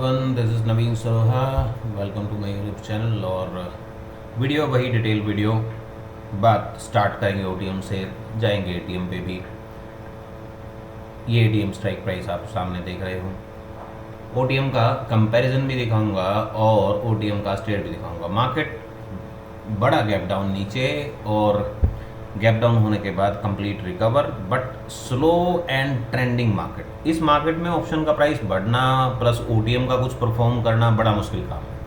This is Naveen Saroha. Welcome to my YouTube channel. और video वही detail video, बात start करेंगे ओटीएम से, जाएंगे एटीएम पे भी। ये एटीएम स्ट्राइक प्राइस आप सामने देख रहे हो। ओटीएम का कंपैरिजन भी दिखाऊंगा और ओटीएम का स्टेट भी दिखाऊंगा। मार्केट बड़ा गैप डाउन नीचे और गैप डाउन होने के बाद complete recover, but slow and trending market. इस मार्केट में ऑप्शन का प्राइस बढ़ना प्लस ओटीएम का कुछ परफॉर्म करना बड़ा मुश्किल काम है।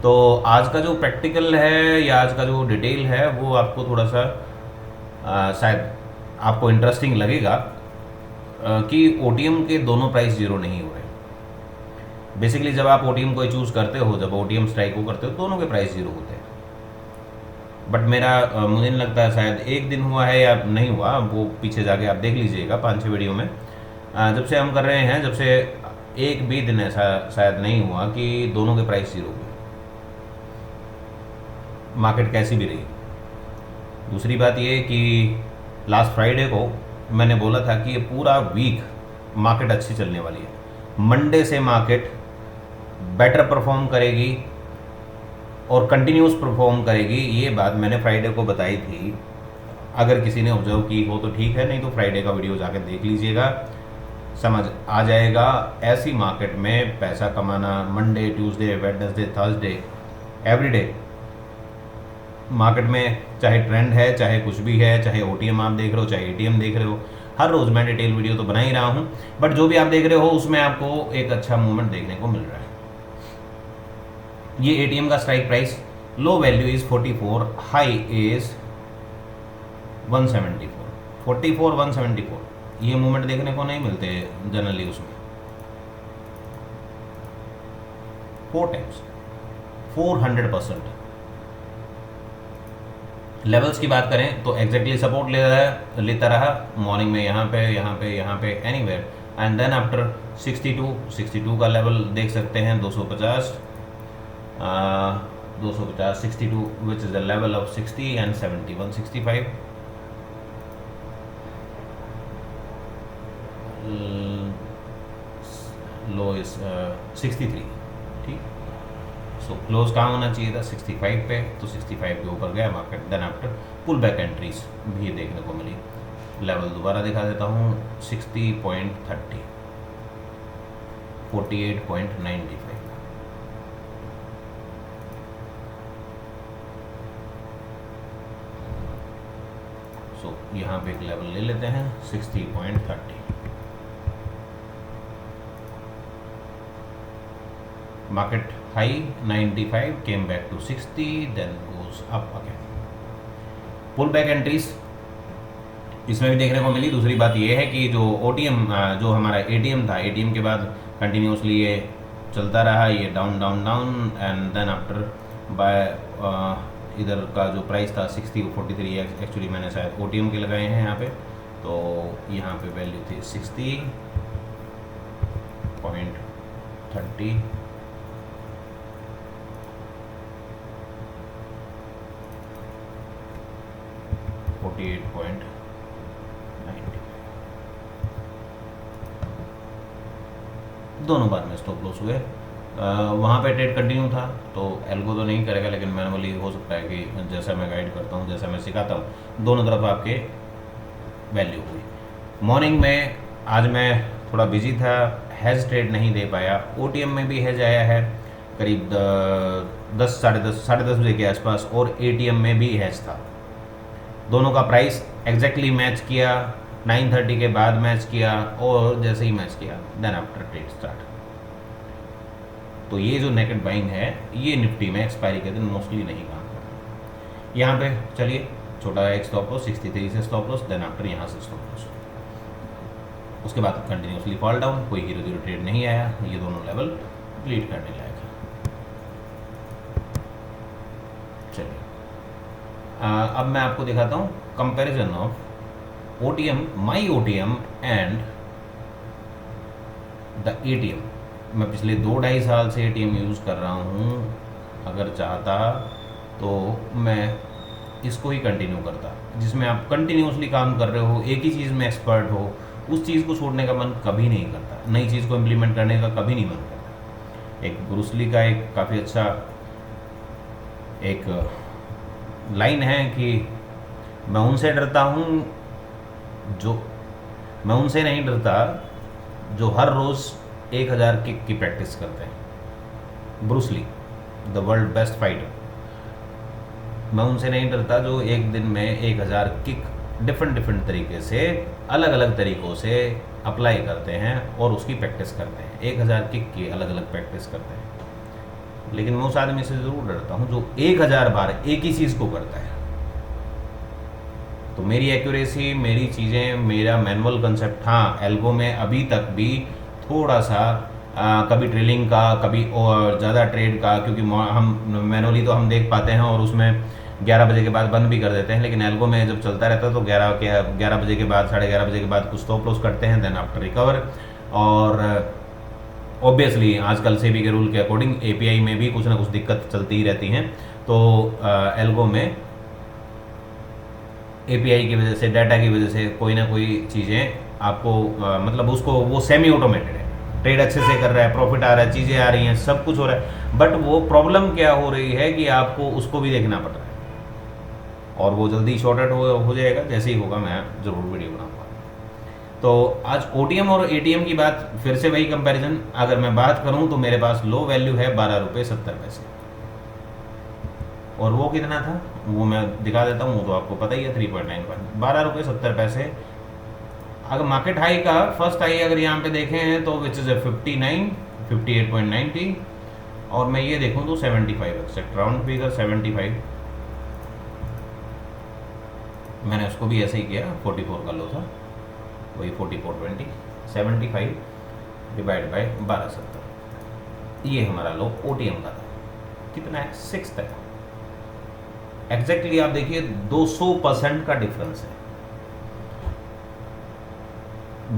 तो आज का जो प्रैक्टिकल है या आज का जो डिटेल है वो आपको थोड़ा सा शायद आपको इंटरेस्टिंग लगेगा कि ओटीएम के दोनों प्राइस जीरो नहीं हो रहे। बेसिकली जब आप ओटीएम को चूज़ करते हो, जब ओटीएम स्ट्राइक को करते हो, दोनों के प्राइस जीरो होते हैं। बट मुझे नहीं लगता है शायद एक दिन हुआ है या नहीं हुआ, वो पीछे जाके आप देख लीजिएगा 5-6 वीडियो में। जब से हम कर रहे हैं, जब से एक भी दिन ऐसा शायद नहीं हुआ कि दोनों के प्राइस जीरो हुए, मार्केट कैसी भी रही। दूसरी बात ये कि लास्ट फ्राइडे को मैंने बोला था कि ये पूरा वीक मार्केट अच्छी चलने वाली है। मंडे से मार्केट बेटर परफॉर्म करेगी और कंटिन्यूस परफॉर्म करेगी, ये बात मैंने फ्राइडे को बताई थी। अगर किसी ने ऑब्जर्व की हो तो ठीक है, नहीं तो फ्राइडे का वीडियो जाकर देख लीजिएगा, समझ आ जाएगा। ऐसी मार्केट में पैसा कमाना Monday, Tuesday, Wednesday, Thursday, everyday market में, चाहे ट्रेंड है, चाहे कुछ भी है, चाहे ओटीएम आप देख रहे हो, चाहे एटीएम देख रहे हो, हर रोज़ मैं डिटेल वीडियो तो बना ही रहा हूँ। बट जो भी आप देख रहे हो उसमें आपको एक अच्छा मूवमेंट देखने को मिल रहा है। ये एटीएम का strike price, low value is 44, high is 174, 44 174। ये मूवमेंट देखने को नहीं मिलते जनरली उसमें। 4 टाइम्स 400%। लेवल्स की बात करें तो एग्जैक्टली सपोर्ट लेता रहा मॉर्निंग में, यहाँ पे यहाँ पे यहाँ पे एनीवेयर, एंड देन आफ्टर 62 का लेवल देख सकते हैं, 250 62 which is the level of 60 and 70 165। Low is 63। ठीक, सो क्लोज कहाँ होना चाहिए था? 65 पे, तो 65 के ऊपर गया market. Then after pull back entries भी देखने को मिली। लेवल दोबारा दिखा देता हूँ, 60.30, 48.95। सो यहाँ पे एक लेवल ले लेते हैं, 60.30। Market high 95, came back to 60, then goes up again. Pull back entries इसमें भी देखने को मिली। दूसरी बात ये है कि जो ओटीएम, जो हमारा एटीएम था, एटीएम के बाद कंटिन्यूसली ये चलता रहा, ये down down down, and then after by इधर का जो प्राइस था 60 43, एक्चुअली मैंने शायद ओटीएम के लगाए हैं यहाँ पे, तो यहाँ पे वैल्यू थी 60.30, 48.90। दोनों बार में स्टॉप लॉस हुए। वहाँ पे ट्रेड कंटिन्यू था, तो एल्गो तो नहीं करेगा, लेकिन मैनुअली हो सकता है कि जैसा मैं गाइड करता हूँ, जैसा मैं सिखाता हूँ, दोनों तरफ आपके वैल्यू हुई। मॉर्निंग में आज मैं थोड़ा बिजी था, हैज ट्रेड नहीं दे पाया। ओटीएम में भी हैज आया है करीब 10 साढ़े दस बजे के आसपास, और एटीएम में भी हैज था। दोनों का प्राइस एग्जैक्टली मैच किया, 9:30 के बाद मैच किया, और जैसे ही मैच किया देन आफ्टर ट्रेड स्टार्ट। तो ये जो नेकेड बाइंग है, ये निफ्टी में एक्सपायरी के दिन मोस्टली नहीं काम करता। यहाँ पे चलिए छोटा एक स्टॉप लॉस, 63 से स्टॉप लॉस, देन आफ्टर यहाँ से स्टॉप लॉस। उसके बाद कंटिन्यूसली फॉल डाउन, कोई हीरो जीरो ट्रेड नहीं आया। ये दोनों लेवल कंप्लीट करने लायक है। चलिए अब मैं आपको दिखाता हूँ comparison of OTM, my OTM and the ATM. मैं पिछले 2-2.5 साल से एटीएम यूज़ कर रहा हूँ। अगर चाहता तो मैं इसको ही कंटिन्यू करता, जिसमें आप कंटिन्यूसली काम कर रहे हो, एक ही चीज़ में एक्सपर्ट हो, उस चीज़ को छोड़ने का मन कभी नहीं करता, नई चीज़ को इम्प्लीमेंट करने का कभी नहीं मन करता। एक ब्रूसली का एक काफ़ी अच्छा एक लाइन है कि मैं उनसे डरता हूँ जो मैं उनसे नहीं डरता जो हर रोज़ 1000 किक की प्रैक्टिस करते हैं। Bruce Lee, the world best fighter. मैं उनसे नहीं डरता जो एक दिन में 1000 किक डिफरेंट तरीके से, अलग अलग तरीक़ों से अप्लाई करते हैं और उसकी प्रैक्टिस करते हैं। 1000 किक की अलग अलग प्रैक्टिस करते हैं। लेकिन मैं उस आदमी से ज़रूर डरता हूँ जो 1000 बार एक ही चीज़ को करता है। तो मेरी एक्यूरेसी, मेरी चीज़ें, मेरा मैनुअल कंसेप्ट, हाँ एल्गो में अभी तक भी थोड़ा सा कभी ट्रेलिंग का, कभी और ज़्यादा ट्रेड का, क्योंकि हम मैनुअली तो हम देख पाते हैं और उसमें 11 बजे के बाद बंद भी कर देते हैं। लेकिन एल्गो में जब चलता रहता है तो 11 बजे के बाद, 11:30 बजे के बाद कुछ स्टॉप लॉस करते हैं, देन आफ्टर रिकवर। और ऑब्वियसली आजकल सेबी के रूल के अकॉर्डिंग एपीआई में भी कुछ ना कुछ दिक्कत चलती ही रहती हैं। तो एल्गो में एपीआई की वजह से, डाटा की वजह से कोई ना कोई चीज़ें आपको मतलब उसको वो सेमी ऑटोमेटेड है, ट्रेड अच्छे से कर रहा है, प्रॉफिट आ रहा है, चीज़ें आ रही हैं, सब कुछ हो रहा है। बट वो प्रॉब्लम क्या हो रही है कि आपको उसको भी देखना पड़ रहा है और वो जल्दी शॉर्ट आउट हो जाएगा। जैसे ही होगा मैं ज़रूर वीडियो बनाऊंगा। तो आज ओटीएम और एटीएम की बात, फिर से वही कंपैरिजन अगर मैं बात करूं तो मेरे पास लो वैल्यू है 12.70 रुपये और वो कितना था वो मैं दिखा देता हूँ, वो तो आपको पता ही है 3.95, 12.70 रुपये। अगर मार्केट हाई का फर्स्ट हाई अगर यहाँ पे देखें हैं तो विच इज़ 58.90 और मैं ये देखूँ तो 75 एक्सेक्ट राउंड फिगर 75। मैंने उसको भी ऐसे ही किया, 44 का लो था, वही 44.20, 75 डिवाइड बाई 12.70, ये हमारा लो ओटीएम का था। कितना है? 6 तक एग्जैक्टली। आप देखिए 200% का डिफरेंस है,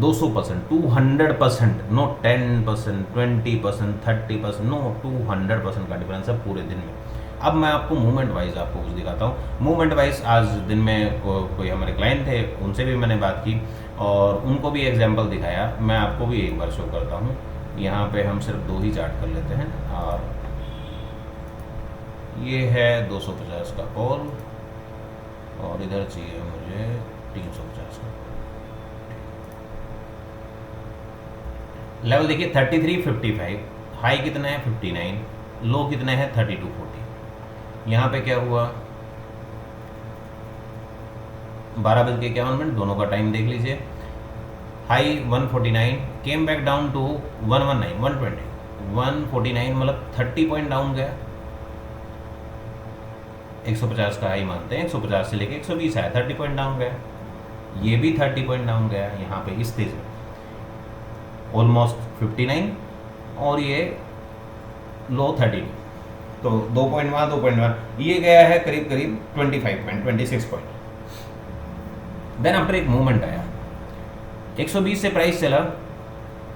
200%, 200%, नो 10%, 20%, 30%, नो 200% का डिफरेंस है पूरे दिन में। अब मैं आपको मूवमेंट वाइज आपको कुछ दिखाता हूँ। मूवमेंट वाइज आज दिन में कोई हमारे क्लाइंट थे, उनसे भी मैंने बात की और उनको भी एग्जांपल दिखाया। मैं आपको भी एक बार शो करता हूँ। यहाँ पे हम सिर्फ 2 ही चार्ट कर लेते हैं और ये है 250 का कॉल और इधर चाहिए मुझे 350 का लेवल। देखिए 33.55, हाई कितना है 59, लो कितना है 32.40। यहाँ पे क्या हुआ 12:51, दोनों का टाइम देख लीजिए। High 149, came back down to 119, 120, 149 मतलब 30 पॉइंट डाउन गया। 150 का हाई मानते हैं, 150 से लेके 120 आया, 30 पॉइंट डाउन गया। ये भी 30 पॉइंट डाउन गया यहाँ पे इस स्टेज में, ऑलमोस्ट 59 और ये लो 32, तो 2 पॉइंट वहाँ 2 पॉइंट वहाँ, ये गया है करीब करीब 25 पॉइंट, 26 पॉइंट। देन आफ्टर एक मूवमेंट आया, 120 से प्राइस चला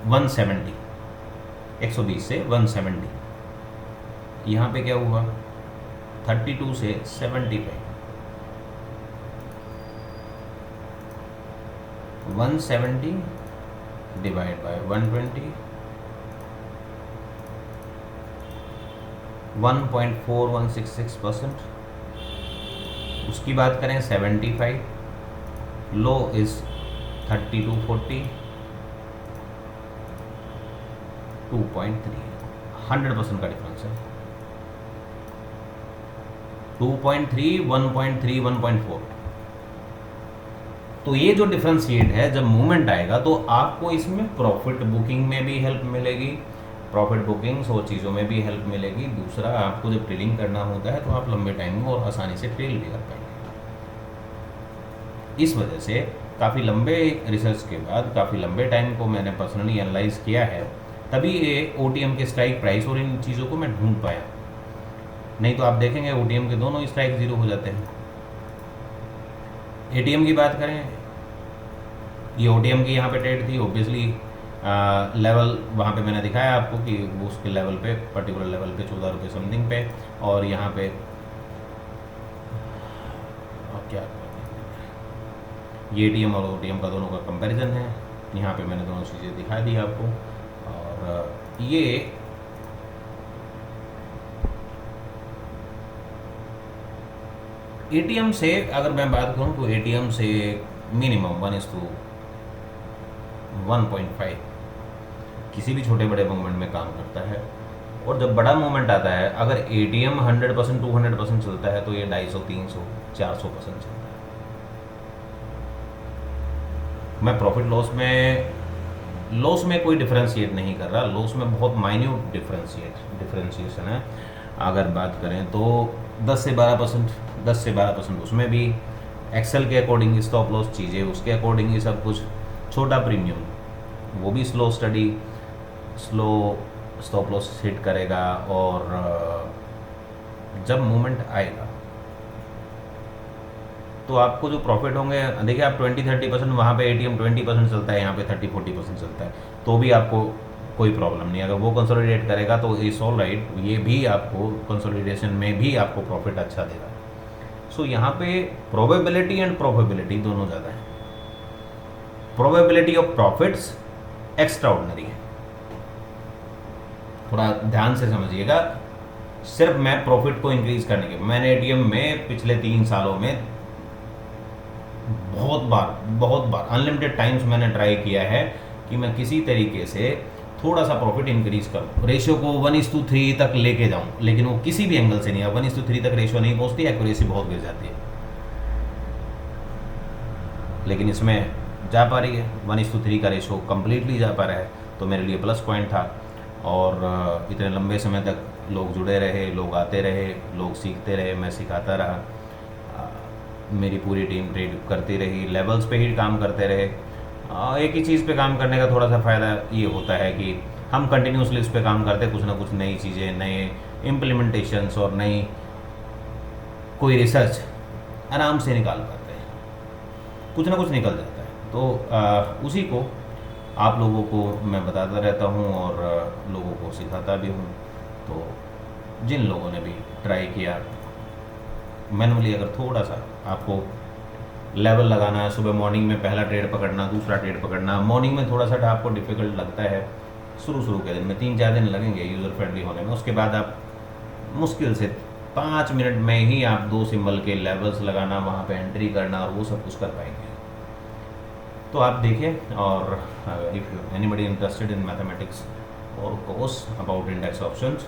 170, 120 से 170। यहाँ पे क्या हुआ 32 से 75, 170 डिवाइड बाय 120, 1.4166%। उसकी बात करें 75, लो इज 32.40, 2.3, 100% का डिफरेंस है। 2.3, 1.3, 1.4। तो ये जो डिफरेंशिएट है, जब मूवमेंट आएगा तो आपको इसमें प्रॉफिट बुकिंग में भी हेल्प मिलेगी, प्रॉफिट बुकिंग 100 चीज़ों में भी हेल्प मिलेगी। दूसरा, आपको जब ट्रेडिंग करना होता है तो आप लंबे टाइम में और आसानी से ट्रेड भी कर पाएंगे। इस वजह से काफ़ी लंबे रिसर्च के बाद, काफ़ी लंबे टाइम को मैंने पर्सनली एनालाइज किया है, तभी ये ओटीएम के स्ट्राइक प्राइस और इन चीज़ों को मैं ढूंढ पाया। नहीं तो आप देखेंगे ओटीएम के दोनों स्ट्राइक 0 हो जाते हैं। एटीएम की बात करें, ये ओटीएम की यहाँ पे ट्रेड थी, ऑब्वियसली लेवल वहाँ पे मैंने दिखाया आपको कि वो उसके लेवल पे, पर्टिकुलर लेवल पे 14 रुपये समथिंग पे, और यहाँ पे क्या ये एटीएम और ओटीएम का दोनों का कंपैरिजन है। यहाँ पे मैंने दोनों चीज़ें दिखा दी आपको। और ये एटीएम से अगर मैं बात करूँ तो एटीएम से मिनिमम 1:1.5 किसी भी छोटे बड़े मूवमेंट में काम करता है। और जब बड़ा मूवमेंट आता है, अगर एटीएम 100% 200% चलता है तो ये 250 300 400% चलता है। मैं प्रॉफिट लॉस में कोई डिफ्रेंशिएट नहीं कर रहा, लॉस में बहुत माइन्यूट डिफ्रेंशिएशन है। अगर बात करें तो 10 से 12% उसमें भी एक्सेल के अकॉर्डिंग स्टॉप लॉस चीज़ें उसके अकॉर्डिंग ही सब कुछ। छोटा प्रीमियम वो भी स्लो स्टॉप लॉस हिट करेगा। और जब मूवमेंट आएगा तो आपको जो प्रॉफिट होंगे, देखिए आप 20-30% वहाँ पे एटीएम 20% चलता है, यहाँ पे 30-40% चलता है, तो भी आपको कोई प्रॉब्लम नहीं। अगर वो कंसोलिडेट करेगा तो इट्स ऑल राइट, ये भी आपको कंसोलिडेशन में भी आपको प्रॉफिट अच्छा देगा। सो यहाँ पे प्रोबेबिलिटी एंड प्रोबेबिलिटी दोनों ज़्यादा है। Probability of profits extra ordinary है, थोड़ा ध्यान से समझिएगा। सिर्फ मैं प्रॉफिट को इंक्रीज करने के, मैंने एटीएम में पिछले 3 सालों में बहुत बार अनलिमिटेड टाइम्स मैंने ट्राई किया है कि मैं किसी तरीके से थोड़ा सा प्रॉफिट इंक्रीज करूं, रेशियो को 1:3 तक लेके जाऊं, लेकिन वो किसी भी एंगल से नहीं है। 1:3 तक रेशियो नहीं पहुंचती, एक्यूरेसी बहुत गिर जाती है। लेकिन इसमें जा पा रही है, 1:3 का रेशियो कंप्लीटली जा पा रहा है, तो मेरे लिए प्लस पॉइंट था। और इतने लंबे समय तक लोग जुड़े रहे, लोग आते रहे, लोग सीखते रहे, मैं सिखाता रहा, मेरी पूरी टीम ट्रेड करती रही, लेवल्स पे ही काम करते रहे। एक ही चीज़ पे काम करने का थोड़ा सा फ़ायदा ये होता है कि हम कंटिन्यूसली इस पे काम करते, कुछ ना कुछ नई चीज़ें, नए इम्प्लीमेंटेशंस और नई कोई रिसर्च आराम से निकाल पाते हैं, कुछ ना कुछ निकल जाता है। तो उसी को आप लोगों को मैं बताता रहता हूँ और लोगों को सिखाता भी हूँ। तो जिन लोगों ने भी ट्राई किया मैनुअली, अगर थोड़ा सा आपको लेवल लगाना है, सुबह मॉर्निंग में पहला ट्रेड पकड़ना, दूसरा ट्रेड पकड़ना, मॉर्निंग में थोड़ा सा आपको डिफ़िकल्ट लगता है, शुरू के दिन में 3-4 दिन लगेंगे यूज़र फ्रेंडली होने में। उसके बाद आप मुश्किल से 5 मिनट में ही आप 2 सिंबल के लेवल्स लगाना, वहाँ पे एंट्री करना और वो सब कुछ कर पाएंगे। तो आप देखिए। और if anybody interested in mathematics और course about index options,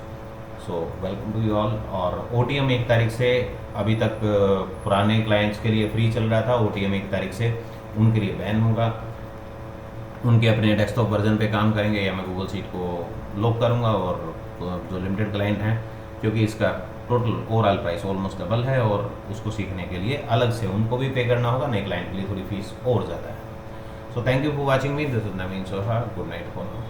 so welcome to you all. और OTM 1 तारीख से, अभी तक पुराने क्लाइंट्स के लिए फ्री चल रहा था, OTM 1 तारीख से उनके लिए बैन होगा। उनके अपने डेस्कटॉप वर्जन पे काम करेंगे या मैं गूगल शीट को लॉक करूँगा। और जो लिमिटेड क्लाइंट हैं, क्योंकि इसका total overall price almost double है और उसको सीखने के लिए अलग से उनको भी पे करना होगा, नए क्लाइंट के लिए थोड़ी फीस और ज़्यादा है। So thank you for watching me, this is Naveen Soha, good night for now.